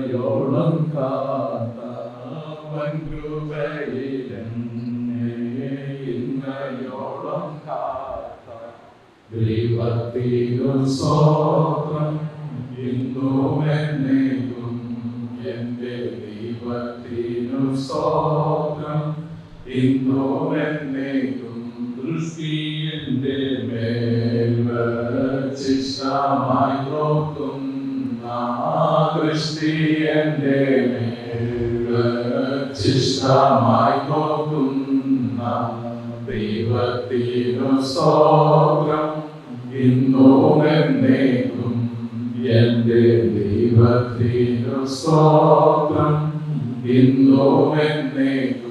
ഇന്നയോളം കാത്ത വൻകൃപയിലെന്നെ ഇന്നയോളം കാത്ത ദൈവത്തിനു സ്തോത്രം ഇന്നും എന്നേക്കും. എന്റെ ദൈവത്തിനു സ്തോത്രം ഇന്നും എന്നേക്കും. ദൃഷ്ടി എന്റെ മേൽ വച്ചിഷ്ടമായി നോക്കുന്ന ദൃഷ്ടി എന്റെ മേൽ വച്ചിഷ്ടമായി നോക്കുന്ന ദൈവത്തിനു സ്തോത്രം ഇന്നും എന്നേക്കും. എന്റെ ദൈവത്തിനു സ്തോത്രം ഇന്നും എന്നേക്കും.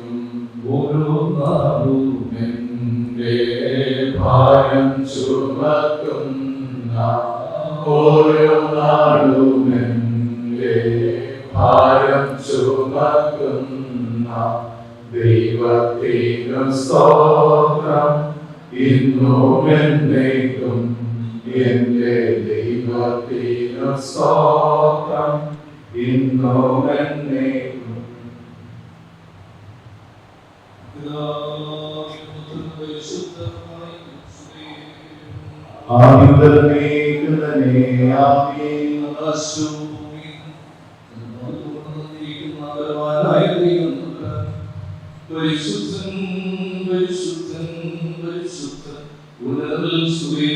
ഓരോ നാളും എന്റെ ഭാരം ചുമക്കുന്ന ഓരോ നാളും എന്റെ ഭാരം ചുമക്കുന്ന ദൈവത്തിനു സ്തോത്രം ഇന്നും എന്നേക്കും. എന്റെ ദൈവത്തിനു സ്തോത്രം ഇന്നും എന്നേക്കും. പരിശുദ്ധൻ പരിശുദ്ധൻ പരിശുദ്ധൻ ഉന്നതത്തിൽ സ്തുതി.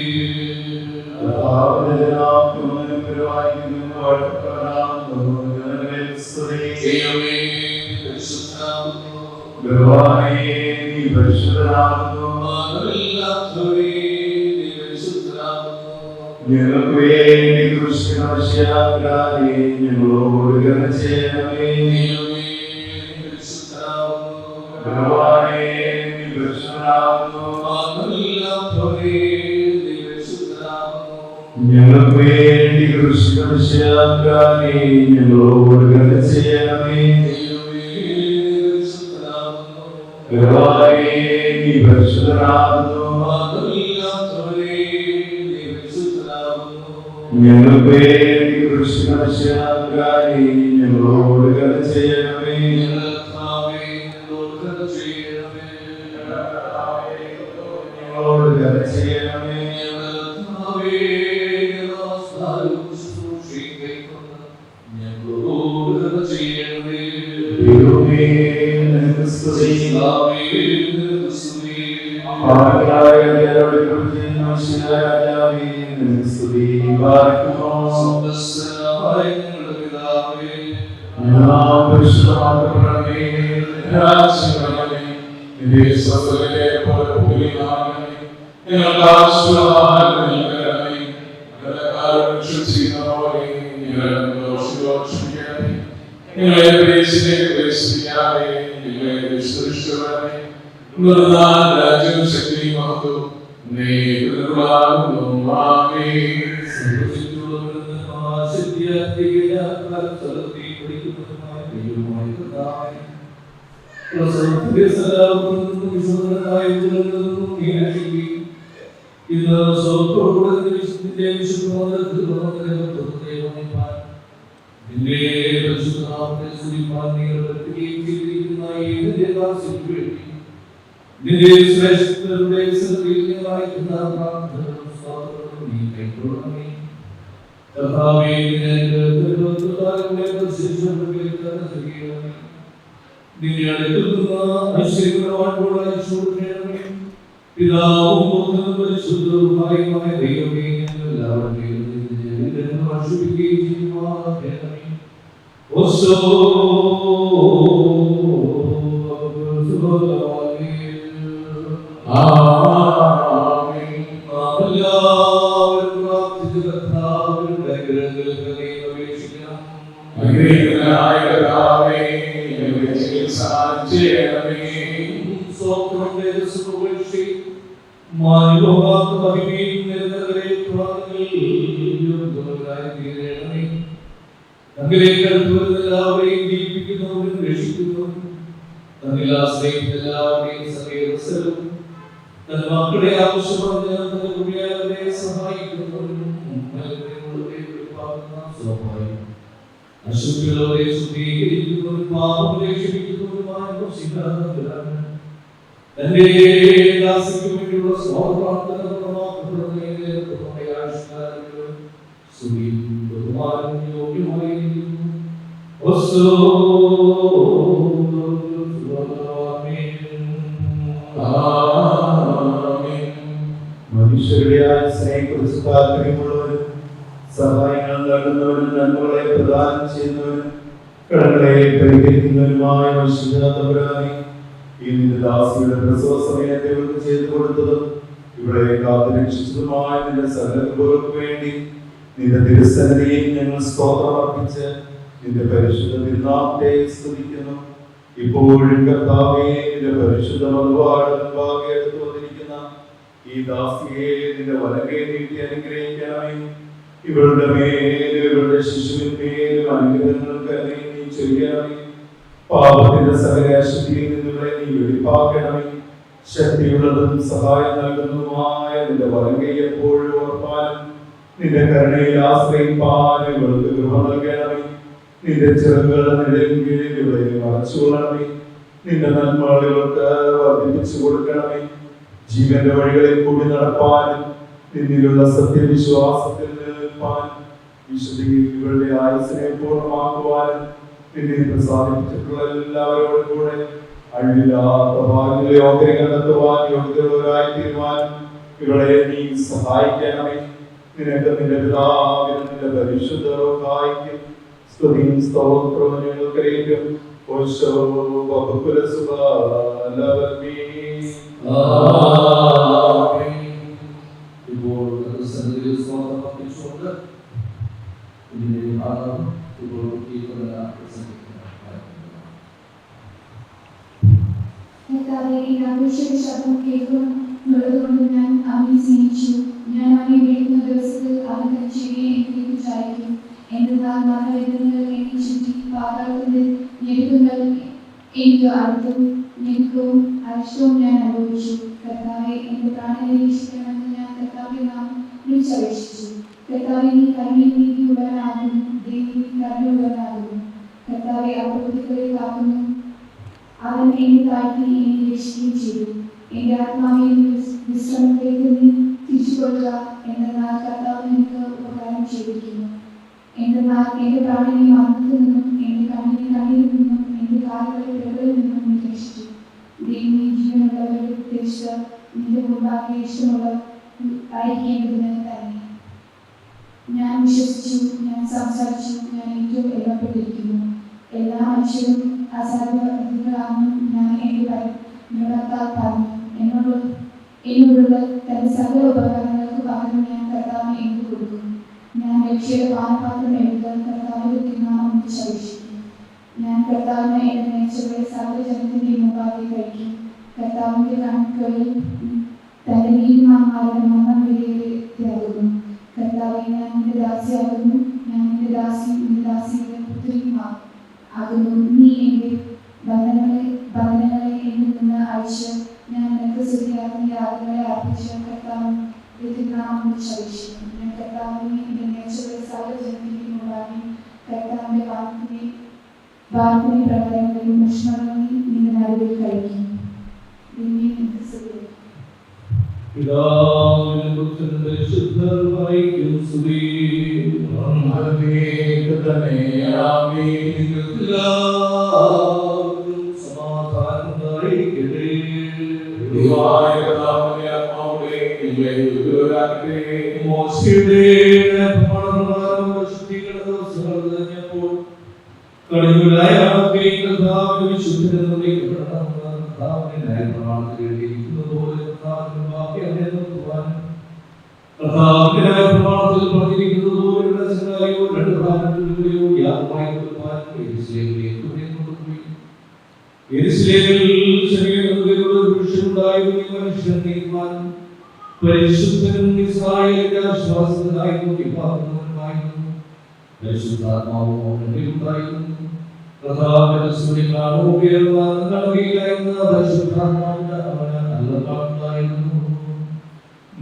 ഞങ്ങൾക്ക് വേണ്ടി കൃഷ്ണാശാകാരി ഞങ്ങളോട് കരുണ ചെയ്യണമേ. ഞങ്ങൾക്ക് വേണ്ടി കൃഷ്ണാശാകാരി ഞങ്ങളോട് കരുണ ചെയ്യണമേ. നീ പരിശുദ്ധനാകുന്നു. ഞങ്ങൾക്ക് വേണ്ടി കൃഷ്ണാശാകാരി ഞങ്ങളോട് കരുണ ചെയ്യണമേ. ഞങ്ങളോട് കരുണ ചെയ്യണമേ. രാജ്യം ശക്തി മഹത്വം അശുദ്ധികളെ ശുദ്ധീകരിക്കുന്നവരും പാപങ്ങളെ ക്ഷമിക്കുന്നവരുമായ മോശികാതമ്പുരാനെ, തന്റെ ദാസിക്ക് വേണ്ടിയുള്ള സ്വാതന്ത്ര്യ മനുഷ്യരുടെ ആശ്രയെക്കുറിച്ച് താല്പര്യമുള്ളവരും സഹായങ്ങൾ നൽകുന്നവരും നന്മകളെ പ്രദാനം ചെയ്യുന്നവരും കടങ്ങളെ പരിഹരിക്കുന്നവരുമായ മനുഷ്യരായി ഈ നിന്റെ ദാസിയുടെ പ്രസവ സമയത്തെ ഇവർക്ക് ചെയ്തു കൊടുത്തതും ഇവിടെ കാത്തുരക്ഷിച്ചതുമായ നിന്റെ സകലങ്ങൾക്ക് വേണ്ടി നിന്റെ തിരുസന്നിധിയിൽ ഞങ്ങൾ സ്തോത്രം അർപ്പിച്ച് നിന്റെ പരിശുദ്ധ തിരുനാമത്തെ സ്തുതിക്കുന്നു. ഇപ്പോഴും കർത്താവേ, നിന്റെ പരിശുദ്ധ മതവാടുമ്പാകെ എടുത്തു വന്നിരിക്കുന്ന ഈ ദാസിയെ നിന്റെ വലകെ നീട്ടി അനുഗ്രഹിക്കണമേ. ഇവളുടെ മേലും ഇവളുടെ ശിശുവിന്മേലും അനുഗ്രഹങ്ങൾക്ക് നീ ചൊരിയണമേ. പാപത്തിന്റെ സകല അശുദ്ധിയിൽ നിന്നുകളെ നീ വെളിപ്പാക്കണമേ. ശക്തിയുള്ളതും സഹായം നൽകുന്നതുമായ നിന്റെ വലകെ എപ്പോഴും ഓർപ്പാനും നിന്റെ കരുണയിൽ ആശ്രയിപ്പാനും ഇവൾക്ക് കൃപ നൽകണമേ. നിന്റെ ചെറുകളുടെ നിഴലിൽ ഇവളെ മറച്ചുകൊള്ളണമേ. നിന്റെ നന്മകൾ ഇവർക്ക് വർദ്ധിപ്പിച്ചു കൊടുക്കണമേ. ജീവന്റെ വഴികളിൽ കൂടി നടപ്പാനും നിന്നിലുള്ള സത്യവിശ്വാസത്തിൽ നിൽപ്പാനും വിശുദ്ധികളുടെ ആയുസ്സിനെ പൂർണ്ണമാക്കുവാനും നിന്നെ പ്രസാദിപ്പിച്ചിട്ടുള്ള എല്ലാവരോടും കൂടെ അഴിവില്ലാത്ത ഭാഗ്യങ്ങളെ ഓഹരി കണ്ടെത്തുവാൻ യോഗ്യതയുള്ളവരായി തീരുവാനും ഇവളെ നീ സഹായിക്കണമേ. നിനക്ക് നിന്റെ പിതാവിനും നിന്റെ പരിശുദ്ധ റൂഹായിക്കും സ്തുതിയും സ്തോത്രവും ഞങ്ങൾക്കറിയിക്കും. ശബ്ദം കേൾക്കുന്നുള്ളതുകൊണ്ട് ഞാൻ അവനെ സ്നേഹിച്ചു. ഞാൻ അവനെ വിളിക്കുന്ന ദിവസത്തിൽ അവൻ തന്റെ ചെവിയെ എന്നിലേക്ക് ചായ്ക്കും. എന്തെന്നാൽ മരണവേദനകൾ എന്നെ ചുറ്റി, പാതാളത്തിന്റെ ഞെരുക്കങ്ങൾ എനിക്ക് അടുത്തും ഞെരുക്കവും അരിഷ്ടവും ഞാൻ അനുഭവിച്ചു. കർത്താവെ, എന്റെ പ്രാണനെ രക്ഷിക്കണമെന്ന് ഞാൻ കർത്താവിനെ നാം വിളിച്ചപേക്ഷിച്ചു. കർത്താവെ, നീ കരുണയും നീതിയുള്ളവനാകുന്നു. ദൈവം കരുണയുള്ളവനാകുന്നു. കർത്താവെ, അപ്രവൃത്തികളെ കാക്കുന്നു. അവൻ എന്നെ താഴ്ത്തി എന്നെ രക്ഷിക്കുകയും ചെയ്തു. എന്റെ ആത്മാവിനെ വിശ്രമത്തിലേക്ക് നീ തിരിച്ചുകൊള്ളുക. എന്തെന്നാൽ കർത്താവ് എനിക്ക് ഉപകാരം ചെയ്തിരിക്കുന്നു. എന്തെന്നാൽ എന്റെ പ്രാണനെ മരണത്തിൽ നിന്നും എന്റെ കണ്ണിനെ കണ്ണിൽ നിന്നും എന്റെ കാലുകളെ പിഴകളിൽ നിന്നും നീ രക്ഷിച്ചു. ദൈവമേ, ജീവനുള്ളവരുടെ ഉദ്ദേശിച്ച് നിന്റെ മുമ്പാകെ ഇഷ്ടമുള്ള അയക്കേണ്ടതിന് തന്നെ. ഞാൻ വിശ്വസിച്ചു, ഞാൻ സംസാരിച്ചു, ഞാൻ ഏറ്റവും എഴുതപ്പെട്ടിരിക്കുന്നു. എല്ലാ മനുഷ്യരും അസാധ്യങ്ങളാണെന്നും ഞാൻ എന്റെ നിയമത്താൽ പറഞ്ഞു. എന്നോടുള്ള തന്റെ സകല ഉപകരണങ്ങൾക്ക് പകരം ഞാൻ കർത്താവിനെ എനിക്ക് കൊടുക്കും. ഞാൻ രക്ഷയുടെ പാനപാത്രം എഴുതാൻ കർത്താവിന്റെ തിരുനാമം ശേഷിക്കും. ഞാൻ കർത്താവിനെ എന്റെ നേച്ചറുടെ സകല ജനത്തിന്റെ മുമ്പാകെ കഴിക്കും. കർത്താവിന്റെ കണക്കുകളിൽ തന്റെ നീതിമാന്മാരുടെ മരണം വിലയിരുത്തിയാകുന്നു. കർത്താവെ, ഞാൻ നിന്റെ ദാസിയാകുന്നു. ഞാൻ നിന്റെ ദാസിയും നിന്റെ ദാസിയുടെ പുത്രിയുമാകുന്നു. നീ എന്റെ ബന്ധനങ്ങളെ എന്നിൽ നിന്ന് അയച്ച് ഞാൻ നിനക്ക് സ്തുതിയാകുന്ന യാഗങ്ങളെ അർപ്പിച്ച കർത്താവിന്റെ തിരുനാമം ശേഷിക്കും. ഞാൻ കർത്താവിനെ എന്റെ നേച്ചറുടെ സകല ജനത്തിന്റെ മുമ്പാകെ കർത്താവിന്റെ വാർപ്പിനെ പ്രകാരങ്ങളിൽ ഉഷ്ണങ്ങളിൽ നിന്റെ നടുവിൽ കഴിക്കും. നിന്നെ നിനക്ക് സ്തുതി. പിതാവിനും പുത്രനും പരിശുദ്ധാത്മാവിനും സ്തുതി. എല്ലാവർക്കും സമാധാനം ഉണ്ടായിരിക്കട്ടെ. മോശയുടെ പ്രമാണപ്രകാരം ശുദ്ധീകരണ ദിവസങ്ങൾ കഴിഞ്ഞപ്പോൾ കടന്നുകളായ കർത്താവിന്റെ വിശുദ്ധരെന്ന് വിളിക്കപ്പെടണമെന്ന് കർത്താവിന്റെ ന്യായപ്രമാണത്തിൽ എഴുതിയിരിക്കുന്നത് പോലെ കർത്താവിന്റെ വാക്യം അവരെ നിർത്തുവാനും കർത്താവിന്റെ ന്യായപ്രമാണത്തിൽ പറഞ്ഞിരിക്കുന്നത് പോലെ രണ്ട് പ്രാർത്ഥനകളിലൂടെയോ യാത്രമായി കൊടുക്കുവാനും യെരൂശലേമിൽ ശരീരത്തിലുള്ള പുരുഷനുണ്ടായിരുന്നു. മനുഷ്യൻ നീക്കുവാനും പരിശുദ്ധനും ഇസ്രായേലിന്റെ ആശ്വാസത്തിനായിരുന്നു വിഭാഗമായിരുന്നു. പരിശുദ്ധാത്മാവും അവനിൽ ഉണ്ടായിരുന്നു. കർത്താവിന്റെ സ്തുതികളാണ് ഉപയോഗം നൽകിയില്ലായിരുന്ന പരിശുദ്ധാത്മാവിന്റെ അവന് നല്ല പാട്ടുണ്ടായിരുന്നു.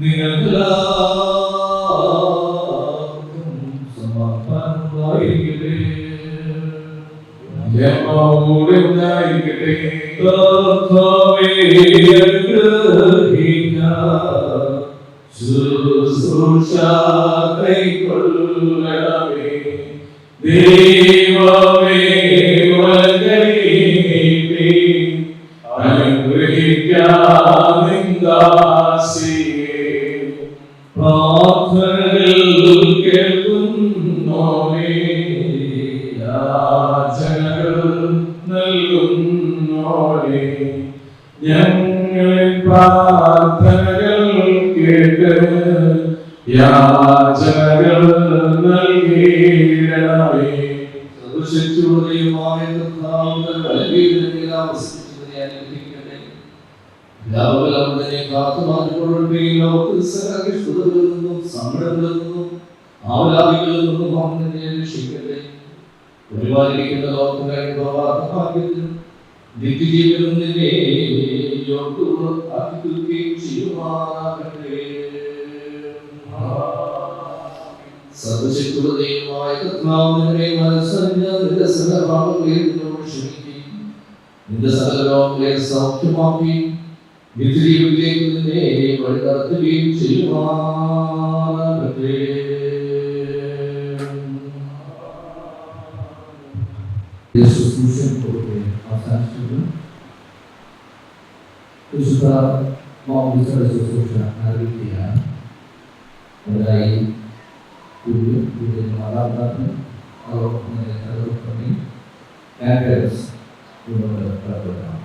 നിങ്ങൾക്കെല്ലാവർക്കും സമാധാനം ഉണ്ടായിരിക്കട്ടെ. ആത്മാവോടെ ഉണ്ടായിരിക്കട്ടെ. കർത്താവേ അനുഗ്രഹിക്ക ശുശ്രൂഷ കൈക്കൊള്ളണമേ. ദൈവമേ വൽക്കരിക്കട്ടെ. അനുഗ്രഹിക്കാം നിന്ദാസിയെ. പ്രാർത്ഥനകൾ കേൾക്കുന്നോനേ, യാചനകൾ നൽകുന്നോനേ, ഞങ്ങളിൽ പ്രാർത്ഥനകൾ കേട്ട് യാചനകൾ നൽകിയിടണമേ. സർവശക്തിയുള്ളവയുമായ കർത്താവ് ബലഹീനതയിൽ ആവസിച്ചതിനെ അനുഗ്രഹിക്കട്ടെ. എല്ലാവരും തന്നെ കാത്തുമാറ്റിക്കൊള്ളട്ടെ. ലോകത്തിൽ സകലകഷ്ടതകളിൽ നിന്നും സങ്കടങ്ങളിൽ നിന്നും ആവലാതികളിൽ നിന്നും അവൻ തന്നെ രക്ഷിക്കട്ടെ. ഒരുപാടിരിക്കുന്ന ലോകത്തിലെ ഭാഗ്യത്തിനും നിത്യജീവനും നിന്നെ യോഗ്യമാക്കുകയും ചെയ്യുമാറാകട്ടെ. സർവശക്തിയുള്ള ദൈവമായ കർത്താവിനെ മനസ്സറിഞ്ഞ നിന്റെ സകല പാപങ്ങളെയും നിന്നോട് ക്ഷമിക്കുകയും നിന്റെ സകല രോഗങ്ങളെ സൗഖ്യമാക്കി നിത്യജീവിതത്തിലേക്ക് നിന്നെ വഴി നടത്തുകയും ചെയ്യുമാറാകട്ടെ. വിശുദ്ധ മാമോദീസയുടെ ശുശ്രൂഷ ആരംഭിക്കുകയാണ്. അതിനായി മാതാപിതാക്കൾ അതോടൊപ്പം ഇതിനോട് കടപ്പെടാം.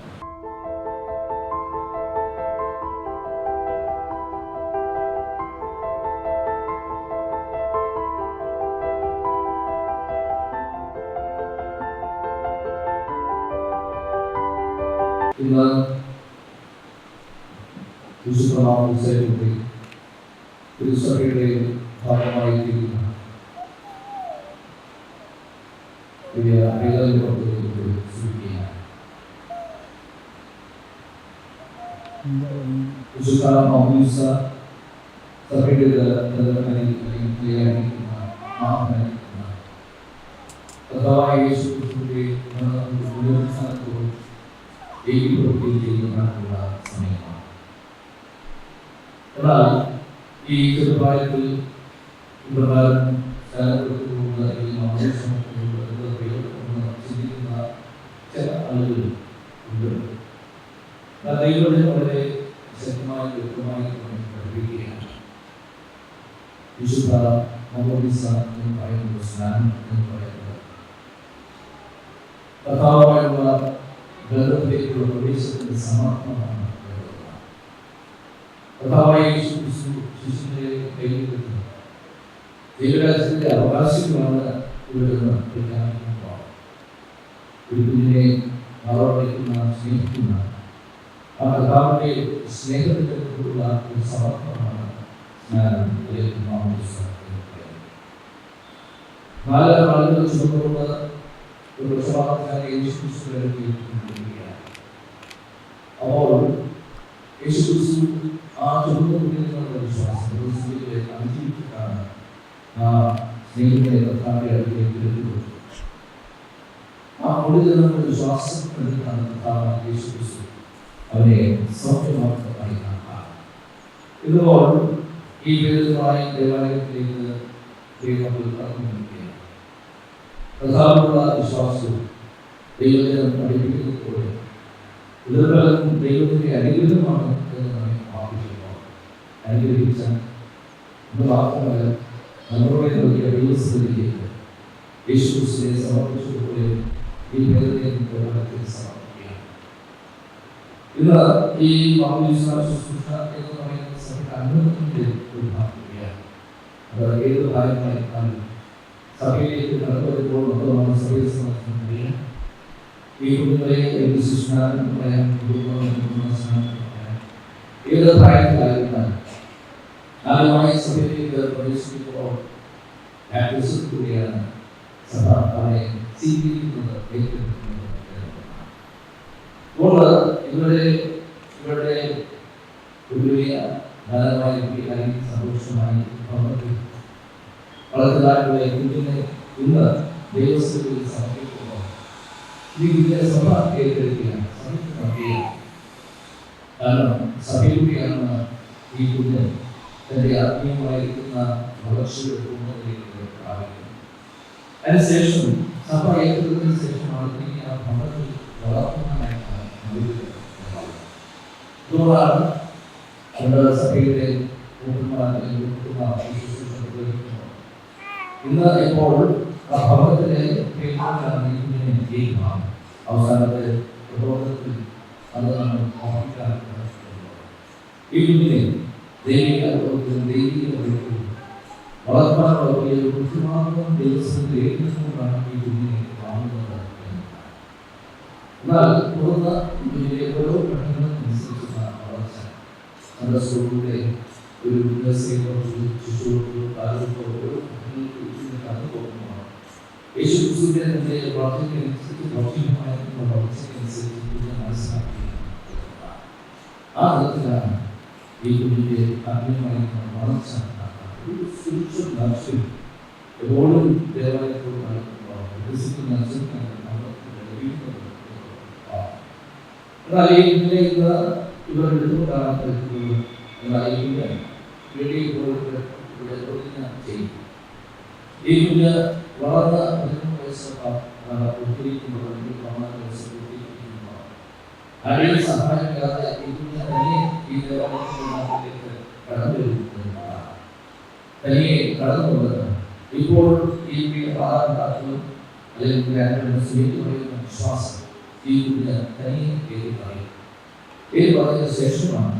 ഇന്ന് വിശുദ്ധ മാമോദീസയുടെ തിരുസഭയുടെ ഭാഗമായിരിക്കുന്ന വിശുദ്ധ മാമോദീസ സഭയുടെ കർത്താവായ യേശു ക്രിസ്തുവിന്റെ പുനരുത്ഥാനത്തോടും ഏകീകൃതത്തിലുള്ള സമയമാണ്. എന്നാൽ ഈ ചെറുപ്രായത്തിൽ ഇപ്രകാരം ചിന്തിക്കുന്ന ചില ആളുകൾ ഉണ്ട്. ദൈവത്തെ വളരെ ശക്തമായി വ്യക്തമായി പഠിപ്പിക്കുകയാണ്. വിശുദ്ധ മാമോദീസ എന്ന് പറയുന്നത് സ്നാനം എന്ന് പറയുന്നത് കർത്താവുമായുള്ള ബന്ധത്തിലേക്കുള്ള പ്രവേശനത്തിന്റെ സമർപ്പണമാണ്. കർത്താവായ യേശു ക്രിസ്തു ശിശുവിനെ കൈയിലെടുത്തു ദൈവരാജ്യത്തിന്റെ അവകാശങ്ങളാണ് ഇവിടെ പ്രഖ്യാപിക്കുന്നത്. ഒരു കുഞ്ഞിനെ വളർത്തിക്കുന്ന സ്നേഹിക്കുന്ന ആ കർത്താവിന്റെ സ്നേഹത്തിന്റെ ഒരു സമർപ്പണമാണ് സ്നാനം. നാല് ആളുകൾ ചുമന്നുകൊണ്ട് ഒരു പ്രസവാർക്കാരെ യേശു ക്രിസ്തുവിനെ അപ്പോൾ യേശു ക്രിസ്തു ആ ചുമന്നുകൊണ്ടിരുന്ന വിശ്വാസം അതിജീവിച്ചിട്ടാണ് ആ സ്നേഹിതനെ കർത്താവിന്റെ അടുത്തേക്ക് എടുത്തുകൊടുത്തത്. ആ കൂടുതലുള്ള വിശ്വാസം എടുത്താണ് കർത്താവ് യേശു ക്രിസ്തു അവനെ സൗഖ്യമാക്കുന്നതായി കാണാം. ഇതുപോലെ ഈ വിധമായ ദേവാലയത്തിലേക്ക് ദൈവങ്ങൾ കടന്നുകൊണ്ടിരിക്കുകയാണ്. കർത്താവിനുള്ള വിശ്വാസവും ദൈവത്തെ പഠിപ്പിക്കുന്നതോടെ ഇതെല്ലാം ദൈവത്തിന്റെ അനുഗ്രഹമാണ് എന്ന് നമ്മെ ആവശ്യമാണ്. അനുഗ്രഹിച്ച അത് മാത്രമല്ല നമ്മളുടെ നൽകിയ ദൈവസ്ഥിതിയിലേക്ക് യേശു ക്രിസ്തുവിനെ സമർപ്പിച്ചതുപോലെ ഈ ഭേദത്തെ സമർപ്പിക്കുകയാണ്. ഇന്ന് ഈ മാമോദീസ ശുശ്രൂഷ എന്ന് പറയുന്ന സഭയുടെ അനുഭവത്തിന്റെ ഒരു ഭാഗമാണ്. അത് ഏത് കാര്യമായിരുന്നാലും സഭയിലേക്ക് കടന്നു വരുമ്പോൾ മാത്രമാണ് സഭയെ സമർപ്പിക്കാൻ കഴിയുക. ഈ കുഞ്ഞുങ്ങളെ ഏത് ശിശുനാഥൻ പറയാൻ ഏത് പ്രായത്തിലായിരുന്നാലും ആദ്യമായി സഭയിലേക്ക് പ്രവേശിക്കുമ്പോൾ കൂടിയാണ് സഭ അവനെ സ്വീകരിക്കുന്നത്. അപ്പോൾ ഇവരുടെ ഒരു വലിയ ധാരാളമായി സന്തോഷമായി വളർത്തുകാരുടെ കുഞ്ഞിനെ ഇന്ന് ദൈവസ്ഥയിൽ സമർപ്പിക്കുമ്പോൾ ഇതിന്റെ സഭ ഏറ്റെടുക്കുകയാണ്. കാരണം സഭയിലൂടെയാണ് ഈ കുഞ്ഞ് തന്റെ ആത്മീയമായിരിക്കുന്ന വളർച്ചയുടെ ഉന്നതിയിലേക്ക് പ്രാപിക്കുന്നത്. അതിനുശേഷം സഭ ഏറ്റെടുത്തതിന് ശേഷമാണ് ആ ഭവനത്തിൽ വളർത്തുന്നതായിട്ടാണ് അതുകൊണ്ടാണ് നമ്മുടെ സഭയുടെ ഇന്ന് ഇപ്പോൾ ആ ഭവനത്തിലെ അവസാനത്തെ പ്രബോധനത്തിൽ അത് നമ്മൾ ഈ കുഞ്ഞിനെ ദൈവിക വളർത്താനുള്ള വലിയ ബുദ്ധിമാർഗം ദിവസത്തിൽ ഏറ്റെടുത്തുകൊണ്ടാണ് ഈ കുഞ്ഞിനെ കാണുന്നത്. എന്നാൽ തുടർന്ന് ഇതിൻ്റെ ഓരോ ഘട്ടങ്ങൾക്കനുസരിച്ചുള്ള വളർച്ച നമ്മുടെ സ്കൂളിലെ ഒരു ശിശുക്കൾക്കോ ഓരോ ഘട്ടങ്ങൾക്ക് കടന്നു പോകുന്നതാണ്. യേശു ക്രിസ്തുവിന്റെ വളർച്ചയ്ക്കനുസരിച്ച് ഭൗതികമായിട്ടുള്ള വളർച്ചയ്ക്കനുസരിച്ച് കുഞ്ഞിനെ മനസ്സിലാക്കി ആ തരത്തിലാണ് ഈ കുഞ്ഞിന്റെ ആത്മീയമായിട്ടുള്ള വളർച്ച. ഒരു സ്പിരിച്വൽ നർച്ചറിൽ എപ്പോഴും ദേവാലയത്തോട് വികസിക്കുന്ന എന്നാൽ ഈ കുഞ്ഞിനെ ഇന്ന് ഇവർ എടുത്തുകൊണ്ടാണ് എന്നാൽ ഈ കുഞ്ഞ് വേണ്ടി ഇവിടെ പ്രതിജ്ഞ ചെയ്യും. ഈ കുഞ്ഞ് വളർന്ന 13 വയസ്സ് പൂർത്തീകരിക്കുമ്പോൾ 14 വയസ്സ് പൂർത്തീകരിക്കുമ്പോൾ ആരെയും സഹായമില്ലാതെ ഈ കുഞ്ഞ് തനിയെ ഈ ദേവാലയത്തിലേക്ക് കടന്നു വരുന്നതാണ്. തനിയെ കടന്നു വന്നത് ഇപ്പോൾ ഈ മാതാപിതാക്കളും അല്ലെങ്കിൽ സ്വീകരിക്കുന്ന വിശ്വാസം ഈ കുഞ്ഞ് തനിയെ പറയും. പറഞ്ഞ ശേഷമാണ്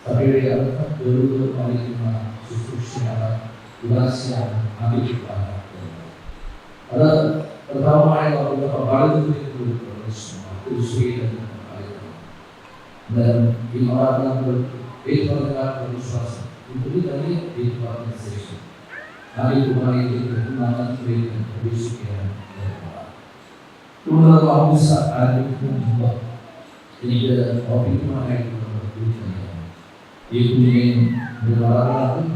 സഭയുടെ അർത്ഥം ഗൗരവമായിരിക്കുന്ന ശുശ്രൂഷയാണ് ഉദാശയാണ് ആഗ്രഹിക്കുന്നത്. അത് പ്രധാനമായ ഭാരതത്തിലേക്ക് ഒരു പ്രവേശനമാണ്, ഒരു സ്വീകരണം. ഈ മാതാപിതാക്കൾ ഏറ്റുപറഞ്ഞ വിശ്വാസം ഇതിൽ തന്നെ ഏറ്റുപറഞ്ഞ ശേഷം ആഗ്രഹിക്കുന്നതിലേക്ക് പ്രവേശിക്കുകയാണ്. ആരംഭിക്കുന്നതിന് മുമ്പ് എനിക്ക് ഓർപ്പിക്കുവാനായിട്ടുള്ള ഈ കുഞ്ഞിനെയും മാതാപിതാക്കൾ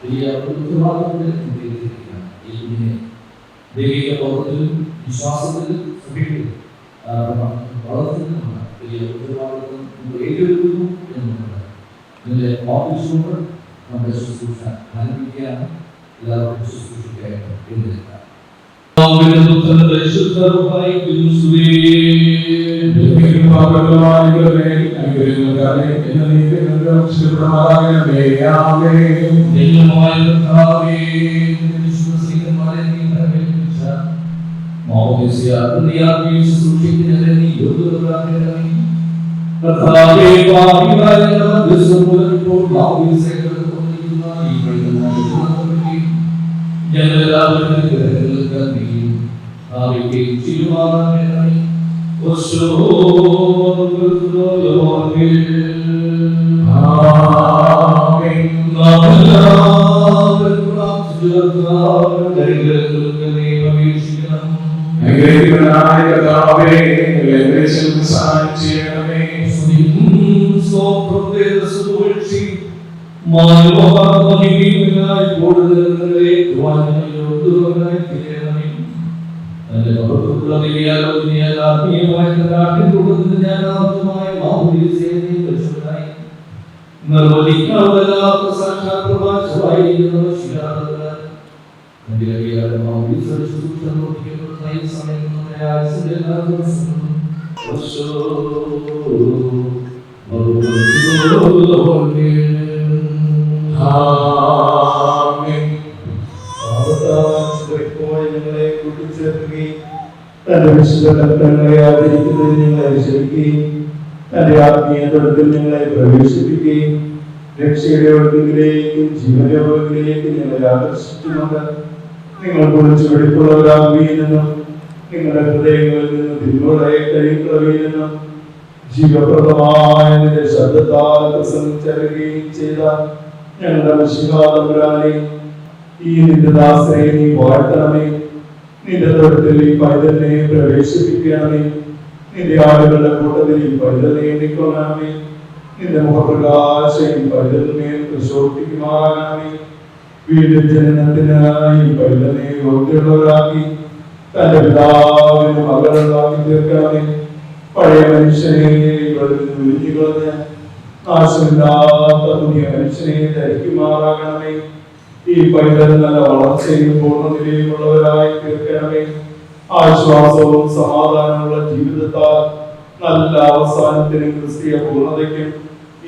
വലിയ ഉത്തരവാദിത്തത്തിൽ ഈ കുഞ്ഞിനെ ദൈവിക ബോധത്തിലും വിശ്വാസത്തിലും വളർത്തുന്നതിനുള്ള വലിയ ഉത്തരവാദിത്തം ഏറ്റെടുക്കുന്നു എന്നുള്ളത് ഇതിൻ്റെ ഓഫീസുകൊണ്ട് നമ്മുടെ ശുശ്രൂഷ ആരംഭിക്കുകയാണ്. എല്ലാവർക്കും ശുശ്രൂഷയ്ക്കായിട്ട് എഴുന്നേൽക്കാം. തന്റെ വിശുദ്ധങ്ങളെ ആദരിക്കുന്നതിൽ ഞങ്ങളെ ക്ഷണിക്കുകയും തന്റെ ആത്മീയതലത്തിൽ ഞങ്ങളെ പ്രവേശിപ്പിക്കുകയും രക്ഷയുടെ ഒഴുക്കിലേക്കും ജീവന്റെ ഒഴുക്കിലേക്കും ഞങ്ങളെ ആകർഷിച്ചുകൊണ്ട് നിങ്ങൾ കുറിച്ച് വെടിപ്പുള്ളവരാകുകയെന്നും നിങ്ങളുടെ ഹൃദയങ്ങളിൽ നിന്ന് തിന്മകളെ കഴിയുന്നവയെന്നും ജീവപ്രദമായ നിന്റെ ശബ്ദത്താൽ പ്രസംഗിച്ചറിയുകയും ചെയ്ത ഞങ്ങളുടെ മിശിഹാതമ്പുരാനെ, ഈ നിന്റെ ദാസനെ നീ വാഴ്ത്തണമേ. നിന്റെ തൊഴുത്തിൽ ഈ പൈതലിനെ പ്രവേശിപ്പിക്കണമേ. നിന്റെ ആളുകളുടെ കൂട്ടത്തിൽ ഈ പൈതലിനെ എണ്ണിക്കൊള്ളണമേ. നിന്റെ മുഖപ്രകാശം ഈ പൈതലിന്മേൽ പ്രശോഭിക്കുമാറാകണമേ. വീണ്ടും ജനനത്തിനായി പൈതനെ യോഗ്യതയുള്ളവരാക്കി തന്റെ പിതാവിന് മകളുണ്ടാക്കി തീർക്കണമേ. പഴയ മനുഷ്യനെ ഇവരിൽ നിന്ന് ഉരിഞ്ഞു കളഞ്ഞ് നാശമില്ലാത്ത പുതിയ മനുഷ്യനെ ധരിക്കുമാറാകണമേ. ഈ പൈതൽ നല്ല വളർച്ചയും പൂർണ്ണതയിലുമുള്ളവരായി തീർക്കണമേ. ആശ്വാസവും സമാധാനമുള്ള ജീവിതത്താൽ നല്ല അവസാനത്തിനും ക്രിസ്തീയ പൂർണ്ണതയ്ക്കും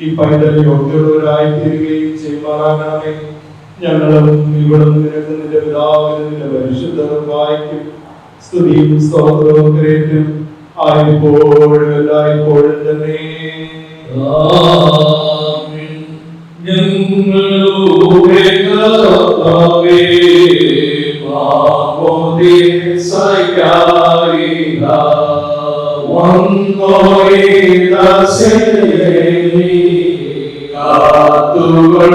ഈ പൈതൽ യോഗ്യതയുള്ളവരായി തീരുകയും ചെയ്യുമാറാകണമേ. ഞങ്ങളും ഇവിടുന്ന് നിനക്ക് നിന്റെ പിതാവിനും നിന്റെ പരിശുദ്ധ വായിക്കും സ്തുതിയും സ്തോത്രവും കരേറ്റും ആയിപ്പോഴും എല്ലായ്പ്പോഴും തന്നെ. ഞങ്ങളുടെ കർത്താവേ, മാമോദീസായിക്കാരിക വന്നോയിദാസേനി കാത്തുകൾ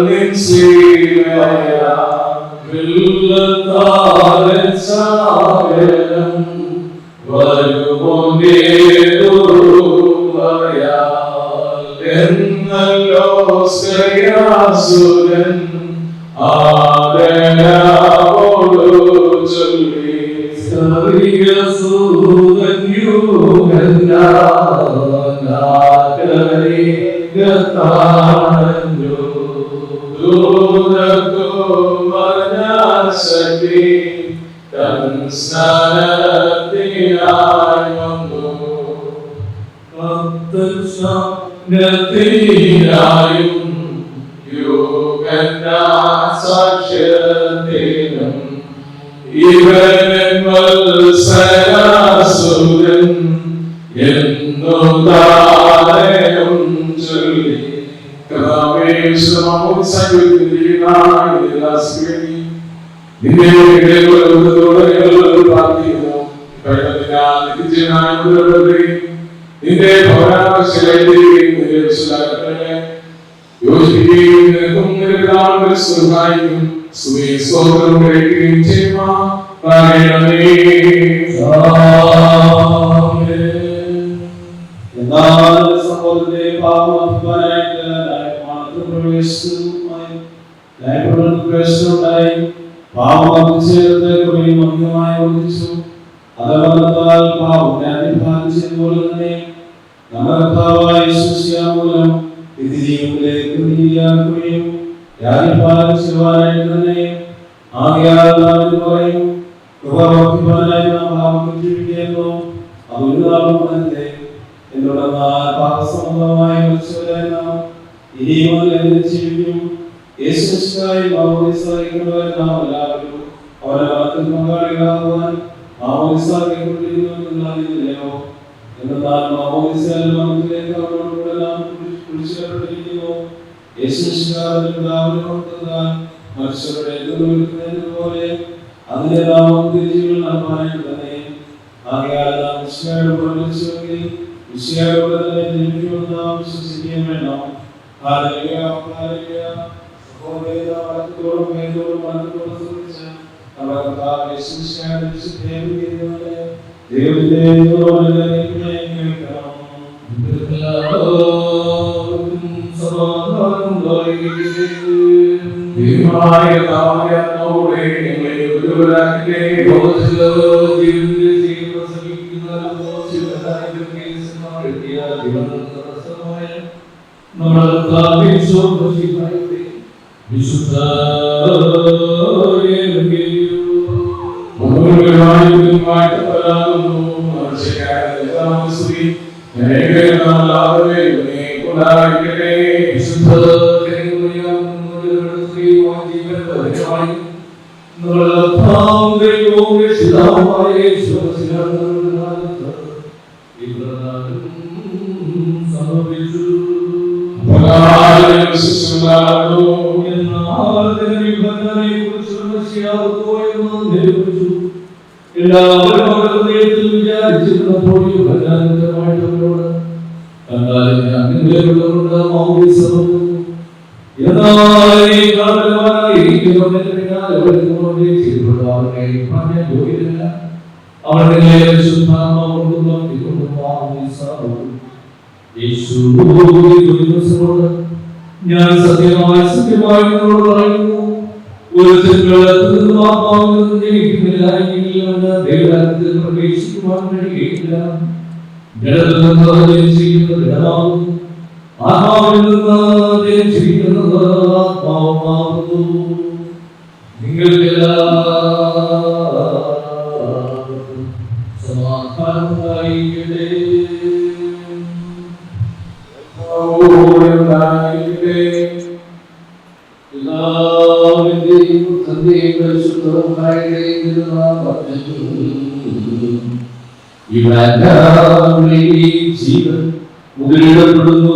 നിൻ സേവയ വില്ലതാരൻ സാഗരം വരുമോനേ ദുർവയാൽ എന്നല്ലോ ശ്രീയാസുരൻ ആദരവോടു ചൊല്ലി സറിയസൂതൻ യുഗനാഗരികതാനു ദൂരത്തു മനസതി തൻ സ്നാനത്തിനായി വന്നു ായും സാക്ഷ്യത്തിനും ഇവൻ വത്സരാസുരൻ എന്നു താരയും ചൊല്ലി നിന്റെ യോജിക്കുകയും നിനക്കും നിന്റെ പിതാവിനും സഹായിക്കും സുഖം കഴിക്കുകയും ചെയ്യുമാറാകണമേ. എന്നാൽ സഹോദരനെ പാപമാക്കുവാനായിട്ട് ന്യായപ്രവേശനമുണ്ടായി പാപം ചേർത്ത് കുറയും അധികമായി വർദ്ധിച്ചു. അതവത്താൽ പാപം ന്യായഭാഗം ചെയ്തതുപോലെ തന്നെ നമ്മുടെ കർത്താവായ യേശുമിശിഹാ മൂലം വിധിയിലേക്ക് നീതിയാക്കുകയും ന്യായഭാഗം ചെയ്യുവാനായിട്ട് തന്നെ ആകയാൽ നാം ഇത് പറയും കൃപാവാക്കുവാനായി നാം പാപം ജീവിക്കുന്നു. അതൊരു നാളും തന്നെ എന്തുകൊണ്ടെന്നാൽ പാപസംബന്ധമായ മരിച്ചവരായി നാം ഇനിയും അതിൽ ജീവിക്കും. യേശുമിശിഹായിൽ മാമോദീസായിക്കൊണ്ടവരായ നാം എല്ലാവരും അവരുടെ മരണത്തിൽ പങ്കാളികളാകുവാൻ മാമോദീസ കൈക്കൊണ്ടിരിക്കുന്നില്ലയോ എന്നാൽ മാമോദീസയിൽ മരണത്തിലേക്ക് അവരോടുകൂടെ നാം കുരിശിക്കപ്പെട്ടിരിക്കുന്നു. യേശുമിശിഹായുടെ പിതാവിനെ ഓർത്താൽ മനുഷ്യരുടെ പോലെ അതിന്റെ നാമം തിരിച്ചുകൾ നടപ്പാനായിട്ട് തന്നെ ആകയാൽ നാം മിശിഹായുടെ പുറമേശുവെങ്കിൽ മിശിഹായുടെ തന്നെ ജനിക്കുമെന്ന് നാം വിശ്വസിക്കുകയും വേണം. Hallelujah hallelujah. സഹോദരരെ വലത്തോടും മേലോടും വലത്തോടും ശ്രദ്ധിച്ച് നമ്മുടെ കർത്താവ് യേശുമിശിഹായുടെ വിശുദ്ധീകരിക്കുന്നവരെ ദൈവത്തിന്റെ കേൾക്കണം. സമാധാനം ഞാൻ സത്യമായി സത്യമായി നിങ്ങളോട് പറയുന്നു, ഒരു തിരുവനന്തപുരത്ത് ആത്മാവിൽ ജനിക്കുന്നില്ല ദൈവത്തിൽ പ്രവേശിക്കുവാൻ കഴിയില്ല. ജഡത്തിൽ നിന്ന് ജനിച്ചിരിക്കുന്നത് ജഡമാകുന്നു, ആത്മാവിൽ നിന്ന് ജനിച്ചിരിക്കുന്നത് ആത്മാവുമാകുന്നു. നിങ്ങൾക്കെല്ലാവർക്കും സമാധാനമുണ്ടായിരിക്കട്ടെ. എല്ലാവരുടെയും തന്റെയും പരിശുദ്ധവുമായ ഇവരെല്ലാവരുടെയും ജീവൻ മുദ്രയിടപ്പെടുന്നു.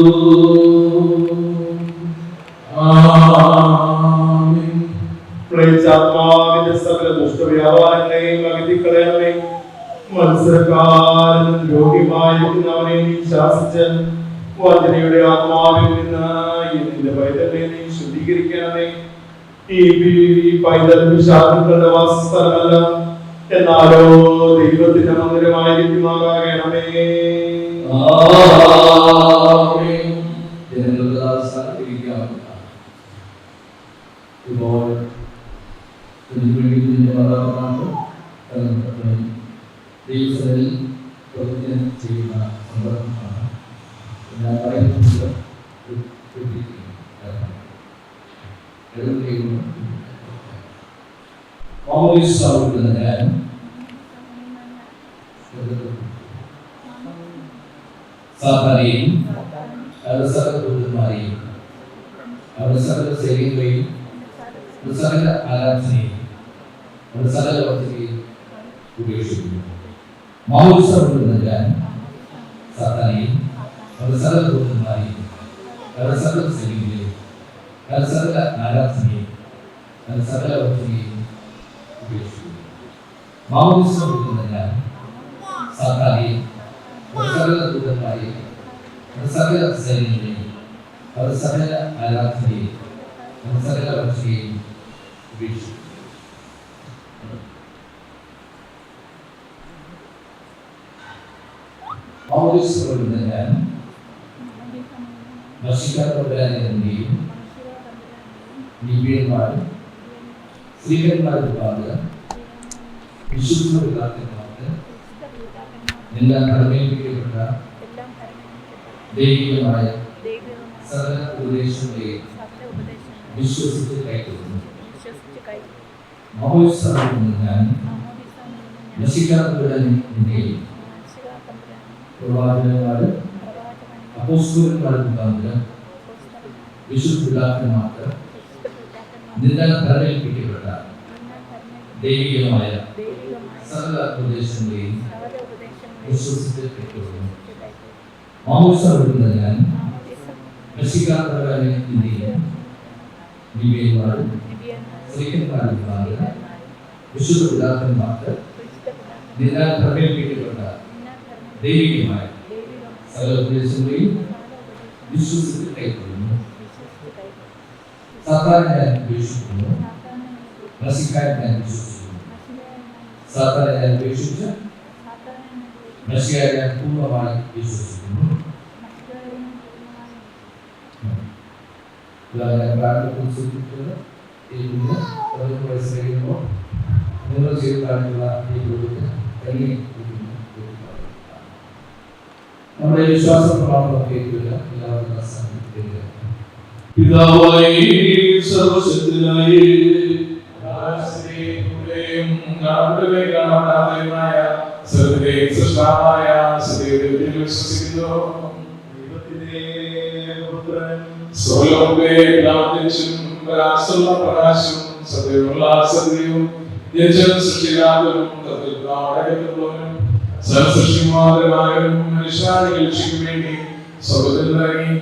ആത്മാവിന്റെ സകല ദുഷ്ടവ്യാപാരങ്ങളെയും അകറ്റിക്കളയണമേ. മത്സരക്കാരനും രോഗിയുമായിരിക്കുന്നവനെ നീ ശാസിച്ച് വഞ്ചനയുടെ ആത്മാവിൽ നിന്ന് നിന്റെ പൈതലിനെ നീ ശുദ്ധീകരിക്കണമേ. ഈ പൈതൽ പിശാചുക്കളുടെ വാസസ്ഥലമല്ല, എന്നാലോ ദൈവത്തിന്റെ മന്ദിരമായിരിക്കുമാകണമേ. ദൈവസഭയിൽ പ്രവചനം ചെയ്യുന്ന സന്ദർഭമാണ് ഞാൻ പറയുന്നത്. സാത്താനെയും അവരുടെ സകല ദൂതന്മാരെയും അവരുടെ സകല സൈനികരെയും അവരുടെ സകല ആരാധനയും അവരുടെ സകല വസ്തുതയും ഉപേക്ഷിക്കുന്നു. മാമോദിസ ഞാൻ സാത്താനെയും അവരുടെ സകല ദൂതന്മാരെയും അവരുടെ സകല സൈനികരെയും അവരുടെ സകല ആരാധനയും അവരുടെ സകല വസ്തുതയും ഉപേക്ഷിക്കുന്നു. മാമോദിസ ഞാൻ സാത്താനെയും അവരുടെ സകല ദൂതന്മാരെയും അവരുടെ സകല സൈനികരെയും അവരുടെ സകല ആരാധനയും അവരുടെ സകല വസ്തുതയും ഉപേക്ഷിക്കുന്നു. ഞാൻ ഭക്ഷിക്കാത്തവരാണെങ്കിലും ദിവ്യന്മാരും സ്ത്രീകന്മാരും വിശുദ്ധമാർക്ക് എല്ലാം കടമേൽപ്പിക്കപ്പെട്ട ദൈവികമായ സകല ഉപദേശങ്ങളെയും വിശ്വസിച്ച് കൈക്കൊള്ളുന്നു. ഞാൻ നശിക്കാത്തവരെയും പ്രവാചകന്മാരും അപ്പോസ്തലന്മാരും മുഖാന്തരം വിശുദ്ധ പിതാക്കന്മാർക്ക് നിന്നാൽ കടമേൽപ്പിക്കപ്പെട്ട ദൈവികമായ സകല ഉപദേശങ്ങളെയും വിശ്വസിച്ച് കൈക്കൊള്ളുന്നു. മാമോദിസ ഞാൻ നശിക്കാത്തവരെയും ദിവ്യന്മാരും സ്ത്രീകന്മാരും മുഖാന്തരം വിശുദ്ധ പിതാക്കന്മാർക്ക് നിന്നാൽ കടമേൽപ്പിക്കപ്പെട്ട ദൈവികമായ സകല ഉപദേശങ്ങളെയും വിശ്വസിച്ച് കൈക്കൊള്ളുന്നു. സാത്താനെ ഞാൻ ഉപേക്ഷിക്കുന്നു, നശിക്കാൻ ഞാൻ വിശ്വസിക്കുന്നു. സാത്താനെ ഞാൻ ഉപേക്ഷിച്ച് നശിക്കാൻ ഞാൻ പൂർണ്ണമായി വിശ്വസിക്കുന്നു. നിങ്ങൾ ചെയ്ത് കാണിക്കുന്ന ഈ പ്രവൃത്തി നമ്മുടെ വിശ്വാസ പ്രമാണം കേൾക്കുക. എല്ലാവരും പിതാവായി സർവശക്തനായി വിശ്വസിക്കുന്നു. പ്രകാശവും സത്യമുള്ള സത്യവും സൃഷ്ടികാതനും സർവസൃഷ്ടിമാതരമായും മനുഷ്യനെ രക്ഷിക്കും വേണ്ടി സ്വർഗ്ഗത്തിൽ ഇറങ്ങി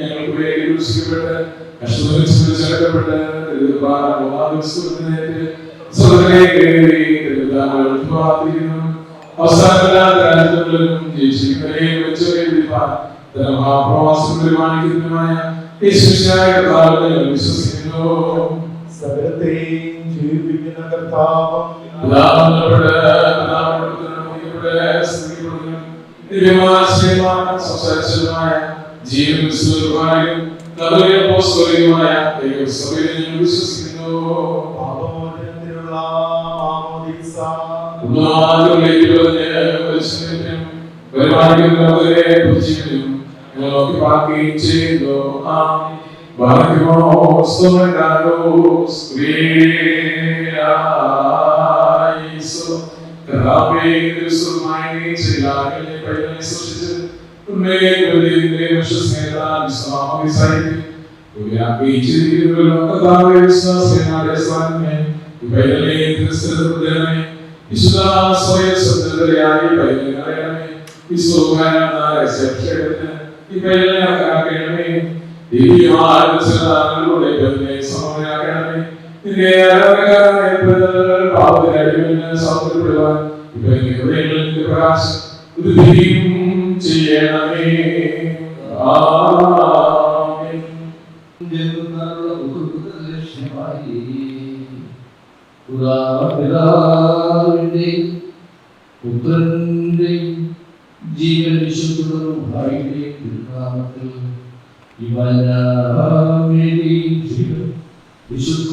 ഞങ്ങൾക്ക് വേണ്ടി ക്രൂശിക്കപ്പെട്ട് കഷ്ടപ്പെട്ട് അവസാനമില്ലാത്ത രാജ്യങ്ങളിലും ജീവിച്ചിരിക്കുന്നവരെയും വെച്ചുകൊണ്ടിരിക്കാൻ മഹാപ്രവാസം പരിപാലിക്കുന്നതുമായ വിശ്വസിക്കുന്നു. സകലത്തെയും ജീവിപ്പിക്കുന്ന കർത്താവ് ജീവനും സുഖമായും നമ്മുടെ അപ്പോസ്തലനുമായ ദൈവസഭയിൽ ഞങ്ങൾ വിശ്വസിക്കുന്നു. പാപമോചനത്തിനുള്ള മാമോദീസ ഉമ്മാതിലേക്ക് പറഞ്ഞ് പരിശുദ്ധനും പരിപാലിക്കുന്നവരെ പൂജിക്കലും ഞങ്ങൾക്ക് പാർക്കുകയും ചെയ്യുന്നു. Barcos somedanos creaiso Rabbeinu sumai chilagale paine sochite me godinde shasmeda nisama visai Uya pichi lokatave visasena resvanme Ubaile kristaludane Ishla soye sundariyayi paine narayame Isogana resepshedane Ubaile akakene ദിവ്യമാനസനാങ്ങളുടെ ബന്ധനെ സമയാകണമേ. നിന്റെ ആരാധനക്കാരായ പാപത്തിനടിമയെ സൗഖ്യപ്പെടുവാൻ ഇവരുടെ ഹൃദയങ്ങളിൽ പ്രകാശം ഉദിക്കുകയും ചെയ്യണമേ. ആമേൻ. പുത്രന്റെയും ജീവൻ വിശുദ്ധരുമായില്ലേ തിരുനാമത്തിൽ വിശുദ്ധ